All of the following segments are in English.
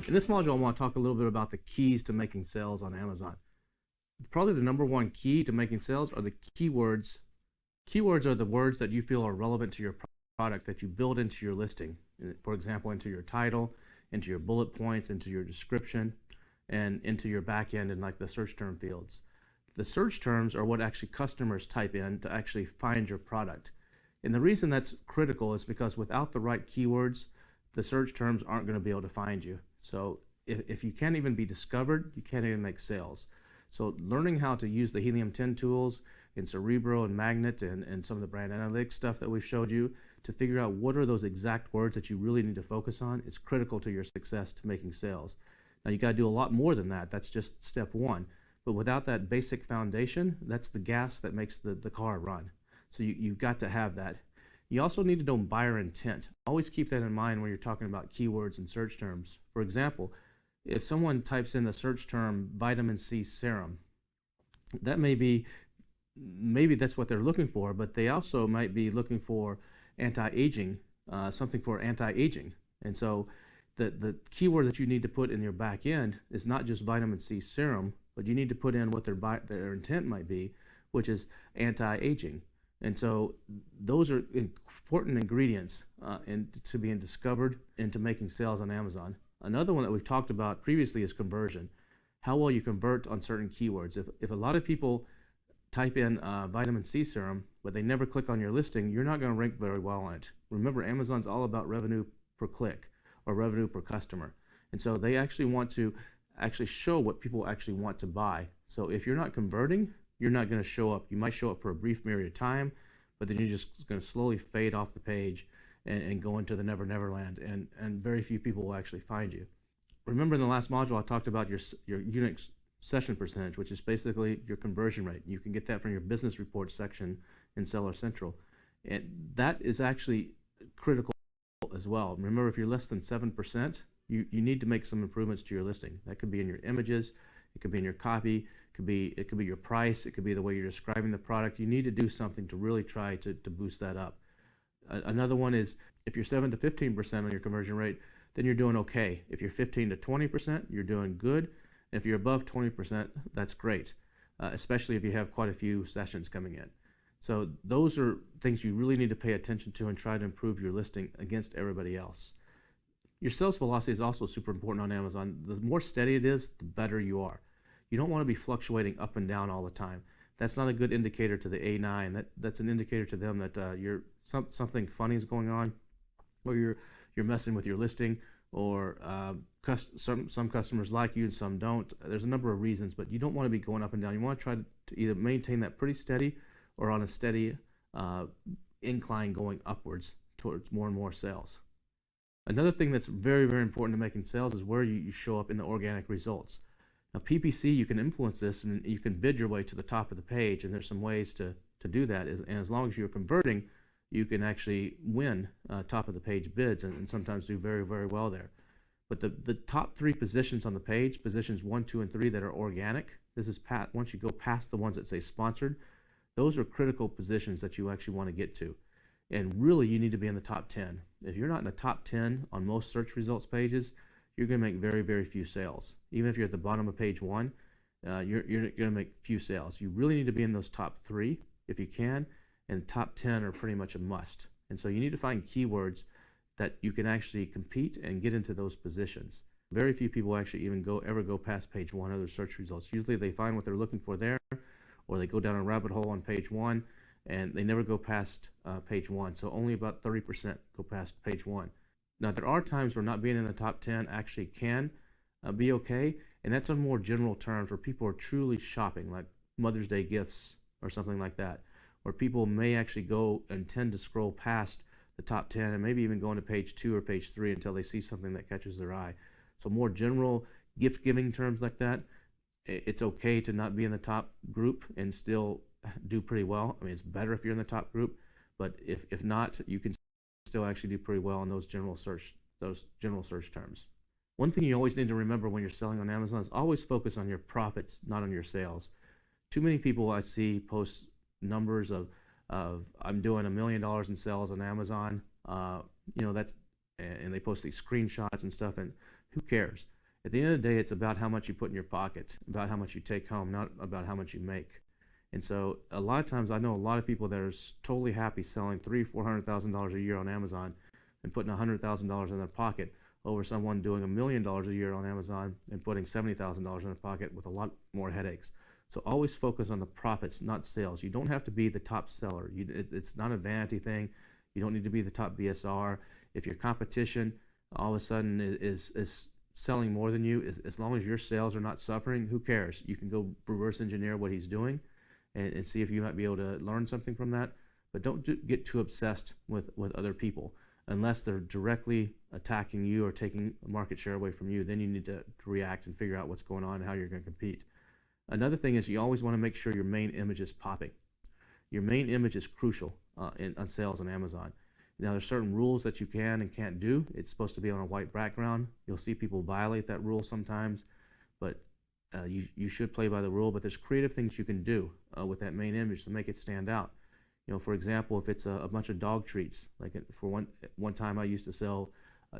In this module, I want to talk a little bit about the keys to making sales on Amazon. Probably the number one key to making sales are the keywords. Keywords are the words that you feel are relevant to your product that you build into your listing. For example, into your title, into your bullet points, into your description, and into your back end and like the search term fields. The search terms are what actually customers type in to actually find your product. And the reason that's critical is because without the right keywords, the search terms aren't going to be able to find you. So if you can't even be discovered, you can't even make sales. So learning how to use the Helium 10 tools in Cerebro and Magnet and some of the brand analytics stuff that we've showed you to figure out what are those exact words that you really need to focus on is critical to your success to making sales. Now you got to do a lot more than that. That's just step one. But without that basic foundation, that's the gas that makes the car run. So you've got to have that. You also need to know buyer intent. Always keep that in mind when you're talking about keywords and search terms. For example, if someone types in the search term vitamin C serum, that maybe that's what they're looking for, but they also might be looking for anti-aging, something for anti-aging. And so the keyword that you need to put in your back end is not just vitamin C serum, but you need to put in what their intent might be, which is anti-aging. And so those are important ingredients to being discovered into making sales on Amazon. Another one that we've talked about previously is conversion. How well you convert on certain keywords. If a lot of people type in vitamin C serum, but they never click on your listing, you're not going to rank very well on it. Remember, Amazon's all about revenue per click or revenue per customer. And so they actually want to show what people actually want to buy. So if you're not converting, you're not going to show up. You might show up for a brief period of time, but then you're just going to slowly fade off the page and go into the never land, and very few people will actually find you. Remember in the last module I talked about your unique session percentage, which is basically your conversion rate. You can get that from your business report section in Seller Central. And that is actually critical as well. Remember, if you're less than 7%, you need to make some improvements to your listing. That could be in your images, it could be in your copy, it could be your price, it could be the way you're describing the product. You need to do something to really try to boost that up. Another one is if you're 7 to 15% on your conversion rate, then you're doing okay. If you're 15 to 20%, you're doing good. If you're above 20%, that's great, especially if you have quite a few sessions coming in. So those are things you really need to pay attention to and try to improve your listing against everybody else. Your sales velocity is also super important on Amazon. The more steady it is, the better you are. You don't want to be fluctuating up and down all the time. That's not a good indicator to the A9. That's an indicator to them that something funny is going on, or you're messing with your listing, or some customers like you and some don't. There's a number of reasons, but you don't want to be going up and down. You want to try to either maintain that pretty steady or on a steady incline going upwards towards more and more sales. Another thing that's very, very important to making sales is where you show up in the organic results. Now, PPC, you can influence this and you can bid your way to the top of the page, and there's some ways to do that. And as long as you're converting, you can actually win top of the page bids and sometimes do very, very well there. But the top 3 positions on the page, positions 1, 2, and 3 that are organic, this is once you go past the ones that say sponsored, those are critical positions that you actually want to get to. And really, you need to be in the top 10. If you're not in the top 10 on most search results pages, you're going to make very, very few sales. Even if you're at the bottom of page 1, you're going to make few sales. You really need to be in those top 3 if you can, and top 10 are pretty much a must. And so you need to find keywords that you can actually compete and get into those positions. Very few people actually even ever go past page 1 of their search results. Usually they find what they're looking for there, or they go down a rabbit hole on page 1, and they never go past page 1. So only about 30% go past page 1. Now, there are times where not being in the top 10 actually can be okay, and that's on more general terms where people are truly shopping, like Mother's Day gifts or something like that, where people may actually go and tend to scroll past the top 10 and maybe even go into page 2 or page 3 until they see something that catches their eye. So more general gift-giving terms like that, it's okay to not be in the top group and still do pretty well. I mean, it's better if you're in the top group, but if not, you can still actually do pretty well on those general search terms. One thing you always need to remember when you're selling on Amazon is always focus on your profits, not on your sales. Too many people I see post numbers of I'm doing $1 million in sales on Amazon, and they post these screenshots and stuff, and who cares? At the end of the day, it's about how much you put in your pocket, about how much you take home, not about how much you make. And so a lot of times I know a lot of people that are totally happy selling $300,000-$400,000 a year on Amazon and putting $100,000 in their pocket over someone doing $1 million a year on Amazon and putting $70,000 in their pocket with a lot more headaches. So always focus on the profits, not sales. You don't have to be the top seller. It's not a vanity thing. You don't need to be the top BSR. If your competition all of a sudden is selling more than you, as long as your sales are not suffering, who cares? You can go reverse engineer what he's doing and see if you might be able to learn something from that. But don't get too obsessed with other people unless they're directly attacking you or taking market share away from you. Then you need to react and figure out what's going on and how you're going to compete. Another thing is you always want to make sure your main image is popping. Your main image is crucial on sales on Amazon. Now, there's certain rules that you can and can't do. It's supposed to be on a white background. You'll see people violate that rule sometimes, but you should play by the rule. But there's creative things you can do with that main image to make it stand out. For example, if it's a bunch of dog treats, like for one time I used to sell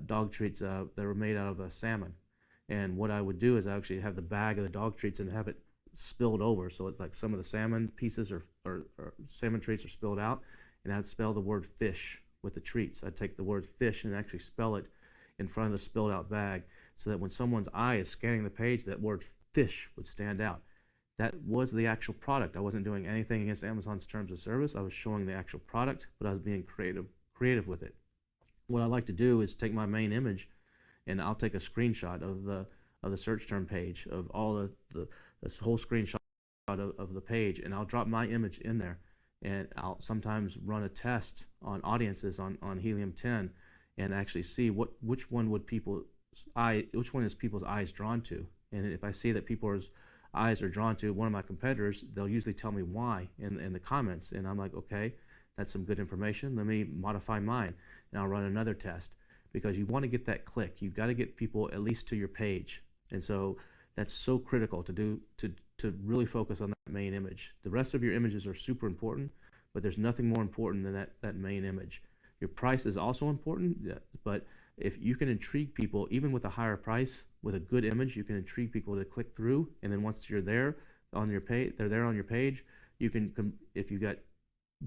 dog treats that were made out of salmon. And what I would do is I actually have the bag of the dog treats and have it spilled over. So like some of the salmon pieces or salmon treats are spilled out, and I'd spell the word fish with the treats. I'd take the word fish and actually spell it in front of the spilled out bag so that when someone's eye is scanning the page, that word fish would stand out. That was the actual product. I wasn't doing anything against Amazon's terms of service. I was showing the actual product, but I was being creative with it. What I like to do is take my main image and I'll take a screenshot of the search term page of all this whole screenshot of the page, and I'll drop my image in there. And I'll sometimes run a test on audiences on Helium 10 and actually see which one is people's eyes drawn to. And if I see that people's eyes are drawn to one of my competitors, they'll usually tell me why in the comments. And I'm like, okay, that's some good information. Let me modify mine. And I'll run another test because you want to get that click. You've got to get people at least to your page. And so that's so critical to really focus on that main image. The rest of your images are super important, but there's nothing more important than that main image. Your price is also important, but if you can intrigue people, even with a higher price, with a good image, you can intrigue people to click through, and then once you're there on your page, they're there on your page, you can, if you got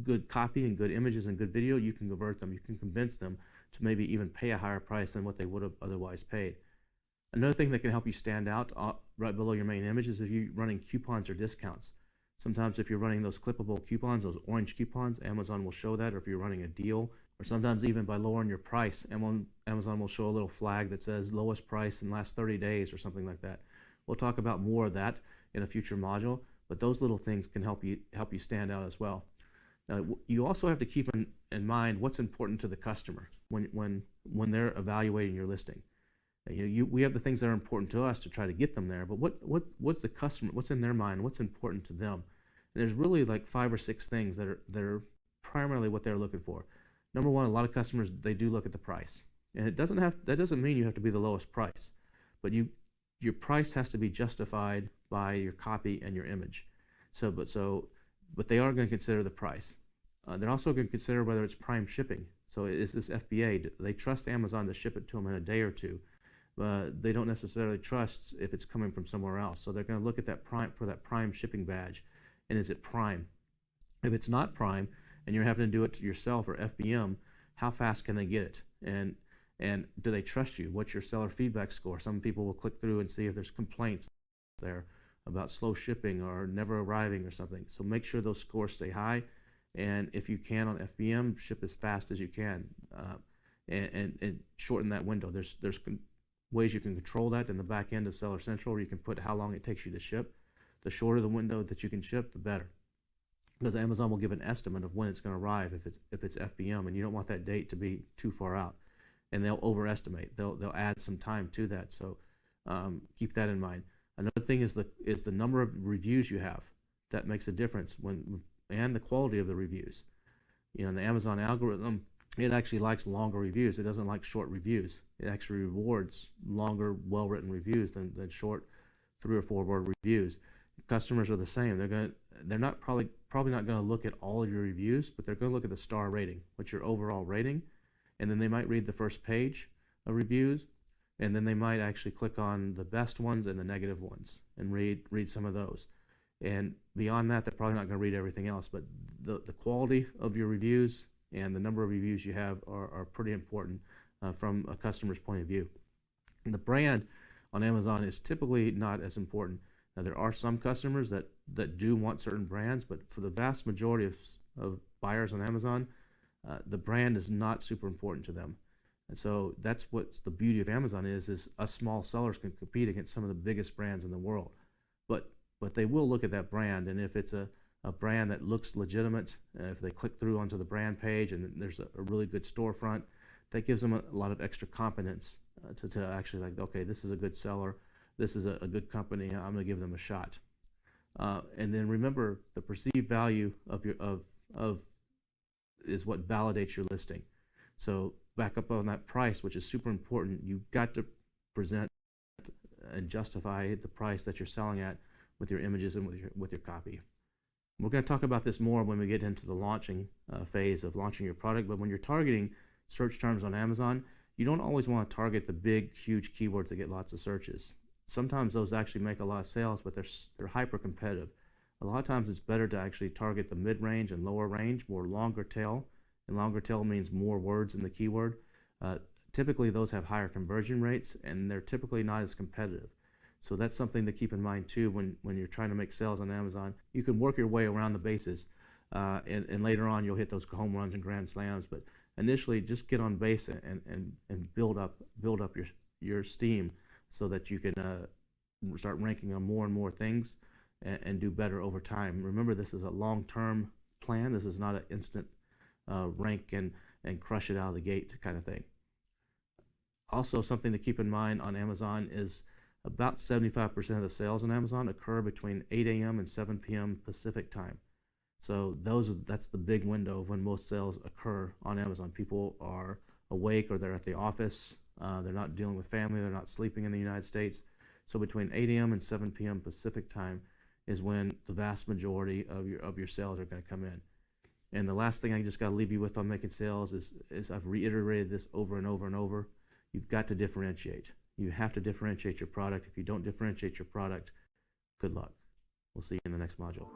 good copy and good images and good video, you can convert them. You can convince them to maybe even pay a higher price than what they would have otherwise paid. Another thing that can help you stand out right below your main image is if you're running coupons or discounts. Sometimes if you're running those clippable coupons, those orange coupons, Amazon will show that, or if you're running a deal, or sometimes even by lowering your price, Amazon will show a little flag that says lowest price in last 30 days or something like that. We'll talk about more of that in a future module, but those little things can help you stand out as well. Now, you also have to keep in mind what's important to the customer when they're evaluating your listing. We have the things that are important to us to try to get them there, but what's the customer, what's in their mind, what's important to them? And there's really like 5 or 6 things that are primarily what they're looking for. Number one, a lot of customers, they do look at the price, and that doesn't mean you have to be the lowest price, but your price has to be justified by your copy and your image. But they are going to consider the price. They're also going to consider whether it's prime shipping. So is this FBA? They trust Amazon to ship it to them in a day or two. They don't necessarily trust if it's coming from somewhere else. So they're going to look at that prime shipping badge, and is it prime? If it's not prime, and you're having to do it to yourself or FBM, how fast can they get it? And do they trust you? What's your seller feedback score? Some people will click through and see if there's complaints there about slow shipping or never arriving or something. So make sure those scores stay high, and if you can on FBM, ship as fast as you can, and shorten that window. There's ways you can control that in the back end of Seller Central, where you can put how long it takes you to ship. The shorter the window that you can ship, the better, because Amazon will give an estimate of when it's going to arrive if it's FBM, and you don't want that date to be too far out, and they'll overestimate. They'll add some time to that, so keep that in mind. Another thing is the number of reviews you have. That makes a difference and the quality of the reviews. The Amazon algorithm, it actually likes longer reviews. It doesn't like short reviews. It actually rewards longer, well-written reviews than short 3 or 4 word reviews. Customers are the same. They're not probably not going to look at all of your reviews, but they're going to look at the star rating, what's your overall rating, and then they might read the first page of reviews. and then they might actually click on the best ones and the negative ones and read some of those. And beyond that, they're probably not going to read everything else. But the quality of your reviews and the number of reviews you have are pretty important from a customer's point of view. And the brand on Amazon is typically not as important. Now, there are some customers that do want certain brands, but for the vast majority of buyers on Amazon, the brand is not super important to them. And so that's what the beauty of Amazon is us small sellers can compete against some of the biggest brands in the world. But they will look at that brand, and if it's a brand that looks legitimate, if they click through onto the brand page and there's a really good storefront, that gives them a lot of extra confidence to actually like, okay, this is a good seller, this is a good company, I'm gonna give them a shot. And then remember, the perceived value of is what validates your listing. So back up on that price, which is super important. You've got to present and justify the price that you're selling at with your images and with your copy. We're going to talk about this more when we get into the launching phase of launching your product. But when you're targeting search terms on Amazon, you don't always want to target the big, huge keywords that get lots of searches. Sometimes those actually make a lot of sales, but they're hyper competitive. A lot of times it's better to actually target the mid-range and lower range, more longer tail. And longer tail means more words in the keyword. Typically those have higher conversion rates, and they're typically not as competitive. So that's something to keep in mind too when you're trying to make sales on Amazon. You can work your way around the bases, and later on you'll hit those home runs and grand slams. But initially, just get on base and build up your steam so that you can start ranking on more and more things and do better over time. Remember, this is a long-term plan. This is not an instant rank and crush it out of the gate kind of thing. Also, something to keep in mind on Amazon is about 75% of the sales on Amazon occur between 8 a.m. and 7 p.m. Pacific time. So that's the big window of when most sales occur on Amazon. People are awake or they're at the office. They're not dealing with family. They're not sleeping in the United States. So between 8 a.m. and 7 p.m. Pacific time is when the vast majority of your sales are going to come in. And the last thing I just got to leave you with on making sales is I've reiterated this over and over and over. You've got to differentiate. You have to differentiate your product. If you don't differentiate your product, good luck. We'll see you in the next module.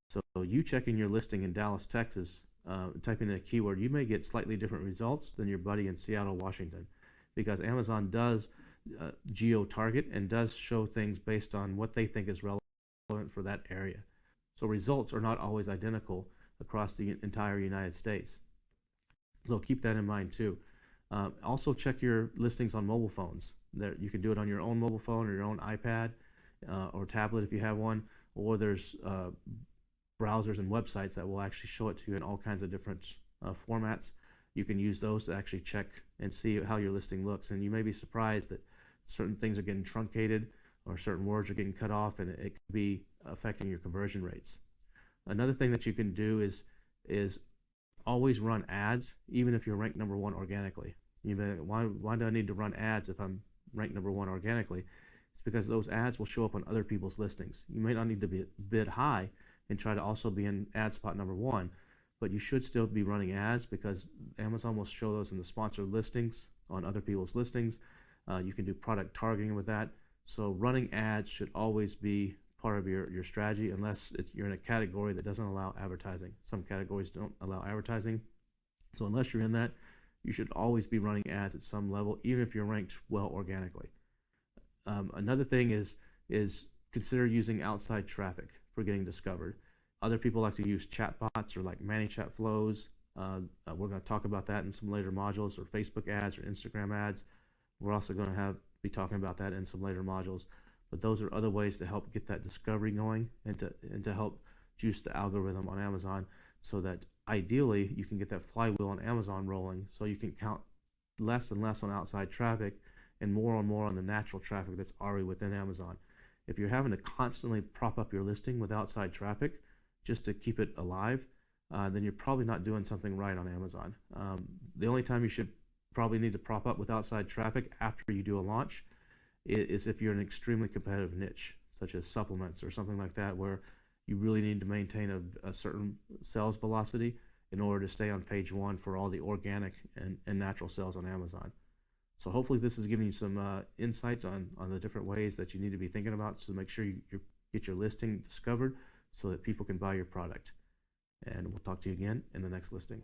So you checking your listing in Dallas, Texas, typing in a keyword, you may get slightly different results than your buddy in Seattle, Washington, because Amazon does geo-target and does show things based on what they think is relevant for that area. So results are not always identical across the entire United States. So keep that in mind too. Also check your listings on mobile phones. There, you can do it on your own mobile phone or your own iPad or tablet if you have one, or there's browsers and websites that will actually show it to you in all kinds of different formats. You can use those to actually check and see how your listing looks, and you may be surprised that certain things are getting truncated or certain words are getting cut off, and it could be affecting your conversion rates. Another thing that you can do is always run ads, even if you're ranked number one organically. You may, why do I need to run ads if I'm ranked number one organically? It's because those ads will show up on other people's listings. You may not need to bid high and try to also be in ad spot number one, but you should still be running ads because Amazon will show those in the sponsored listings on other people's listings. You can do product targeting with that. So running ads should always be part of your strategy, unless you're in a category that doesn't allow advertising. Some categories don't allow advertising. So unless you're in that, you should always be running ads at some level, even if you're ranked well organically. Another thing is consider using outside traffic for getting discovered. Other people like to use chatbots or like ManyChat flows. We're going to talk about that in some later modules, or Facebook ads or Instagram ads. We're also going to be talking about that in some later modules. But those are other ways to help get that discovery going and to help juice the algorithm on Amazon, so that ideally you can get that flywheel on Amazon rolling, so you can count less and less on outside traffic and more on the natural traffic that's already within Amazon. If you're having to constantly prop up your listing with outside traffic just to keep it alive, then you're probably not doing something right on Amazon. The only time you should probably need to prop up with outside traffic after you do a launch is if you're in an extremely competitive niche, such as supplements or something like that, where you really need to maintain a certain sales velocity in order to stay on page one for all the organic and natural sales on Amazon. So hopefully this is giving you some insights on the different ways that you need to be thinking about, so make sure you get your listing discovered so that people can buy your product. And we'll talk to you again in the next listing.